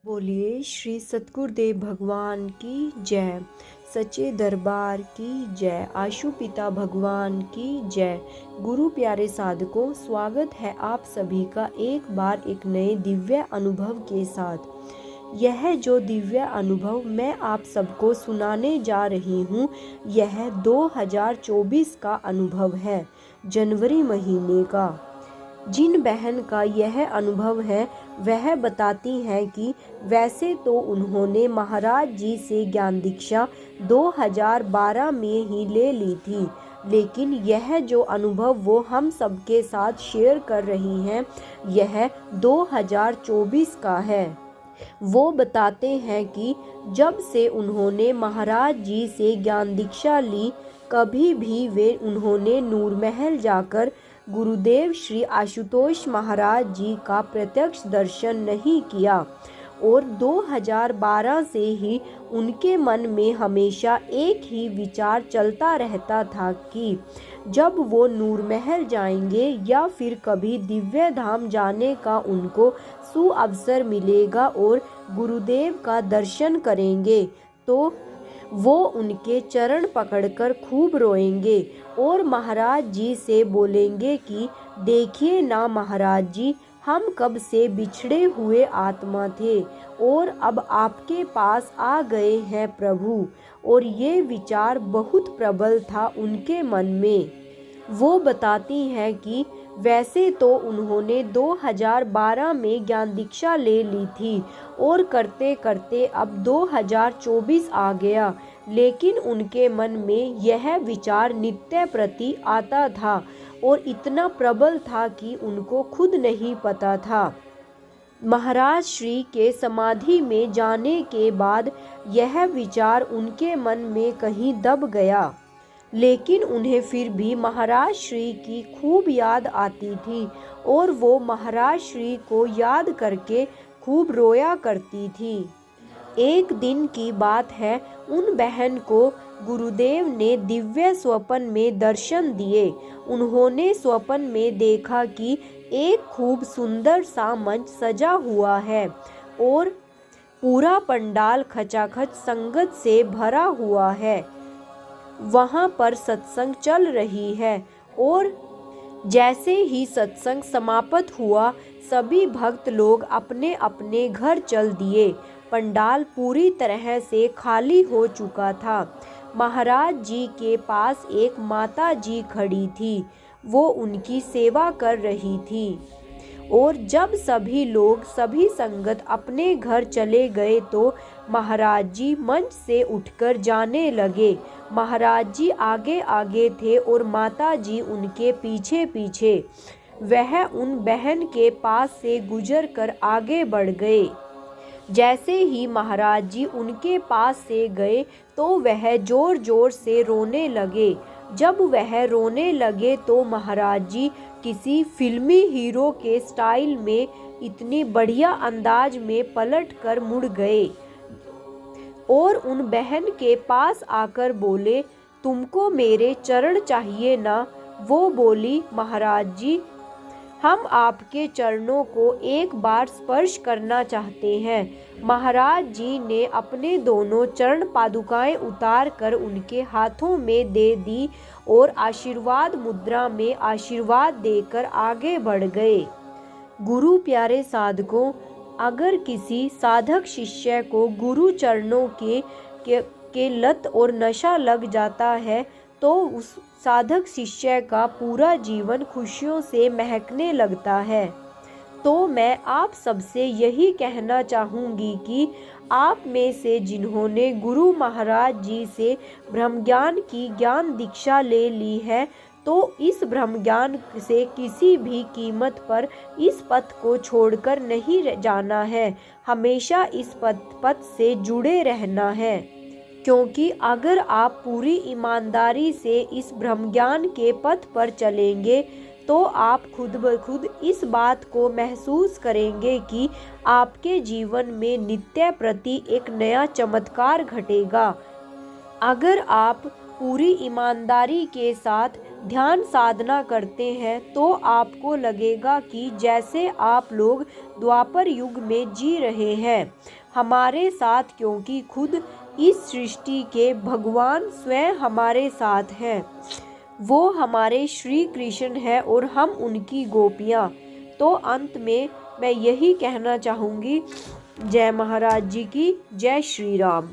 बोलिए श्री सतगुरुदेव भगवान की जय। सच्चे दरबार की जय। आशु पिता भगवान की जय। गुरु प्यारे साधकों, स्वागत है आप सभी का एक बार एक नए दिव्य अनुभव के साथ। यह जो दिव्य अनुभव मैं आप सबको सुनाने जा रही हूँ, यह 2024 का अनुभव है, जनवरी महीने का। जिन बहन का यह अनुभव है वह बताती हैं कि वैसे तो उन्होंने महाराज जी से ज्ञान दीक्षा 2012 में ही ले ली थी, लेकिन यह जो अनुभव वो हम सबके साथ शेयर कर रही हैं, यह 2024 का है। वो बताते हैं कि जब से उन्होंने महाराज जी से ज्ञान दीक्षा ली, कभी भी वे उन्होंने नूर महल जाकर गुरुदेव श्री आशुतोष महाराज जी का प्रत्यक्ष दर्शन नहीं किया। और 2012 से ही उनके मन में हमेशा एक ही विचार चलता रहता था कि जब वो नूर महल जाएंगे या फिर कभी दिव्य धाम जाने का उनको सुअवसर मिलेगा और गुरुदेव का दर्शन करेंगे, तो वो उनके चरण पकड़कर खूब रोएंगे और महाराज जी से बोलेंगे कि देखिए ना महाराज जी, हम कब से बिछड़े हुए आत्मा थे और अब आपके पास आ गए हैं प्रभु। और ये विचार बहुत प्रबल था उनके मन में। वो बताती हैं कि वैसे तो उन्होंने 2012 में ज्ञान दीक्षा ले ली थी और करते करते अब 2024 आ गया, लेकिन उनके मन में यह विचार नित्य प्रति आता था और इतना प्रबल था कि उनको खुद नहीं पता था। महाराज श्री के समाधि में जाने के बाद यह विचार उनके मन में कहीं दब गया, लेकिन उन्हें फिर भी महाराज श्री की खूब याद आती थी और वो महाराज श्री को याद करके खूब रोया करती थी। एक दिन की बात है, उन बहन को गुरुदेव ने दिव्य स्वप्न में दर्शन दिए। उन्होंने स्वप्न में देखा कि एक खूब सुंदर सा मंच सजा हुआ है और पूरा पंडाल खचाखच संगत से भरा हुआ है। वहाँ पर सत्संग चल रही है और जैसे ही सत्संग समाप्त हुआ, सभी भक्त लोग अपने अपने घर चल दिए। पंडाल पूरी तरह से खाली हो चुका था। महाराज जी के पास एक माता जी खड़ी थी, वो उनकी सेवा कर रही थी। और जब सभी लोग, सभी संगत अपने घर चले गए तो महाराज जी मंच से उठकर जाने लगे। महाराज जी आगे आगे थे और माता जी उनके पीछे पीछे। वह उन बहन के पास से गुजर कर आगे बढ़ गए। जैसे ही महाराज जी उनके पास से गए तो वह जोर जोर से रोने लगे। जब वह रोने लगे तो महाराज जी किसी फिल्मी हीरो के स्टाइल में इतनी बढ़िया अंदाज में पलट कर मुड़ गए और उन बहन के पास आकर बोले, तुमको मेरे चरण चाहिए ना? वो बोली, महाराज जी, हम आपके चरणों को एक बार स्पर्श करना चाहते हैं। महाराज जी ने अपने दोनों चरण पादुकाएं उतार कर उनके हाथों में दे दी और आशीर्वाद मुद्रा में आशीर्वाद देकर आगे बढ़ गए। गुरु प्यारे साधकों, अगर किसी साधक शिष्य को गुरु चरणों के लत और नशा लग जाता है तो उस साधक शिष्य का पूरा जीवन खुशियों से महकने लगता है। तो मैं आप सबसे यही कहना चाहूँगी कि आप में से जिन्होंने गुरु महाराज जी से ब्रह्म ज्ञान की ज्ञान दीक्षा ले ली है, तो इस ब्रह्म ज्ञान से किसी भी कीमत पर इस पथ को छोड़कर नहीं जाना है। हमेशा इस पथ से जुड़े रहना है, क्योंकि अगर आप पूरी ईमानदारी से इस ब्रह्म ज्ञान के पथ पर चलेंगे तो आप खुद ब खुद इस बात को महसूस करेंगे कि आपके जीवन में नित्य प्रति एक नया चमत्कार घटेगा। अगर आप पूरी ईमानदारी के साथ ध्यान साधना करते हैं तो आपको लगेगा कि जैसे आप लोग द्वापर युग में जी रहे हैं हमारे साथ, क्योंकि खुद इस सृष्टि के भगवान स्वयं हमारे साथ हैं। वो हमारे श्री कृष्ण हैं और हम उनकी गोपियाँ। तो अंत में मैं यही कहना चाहूँगी, जय महाराज जी की, जय श्री राम।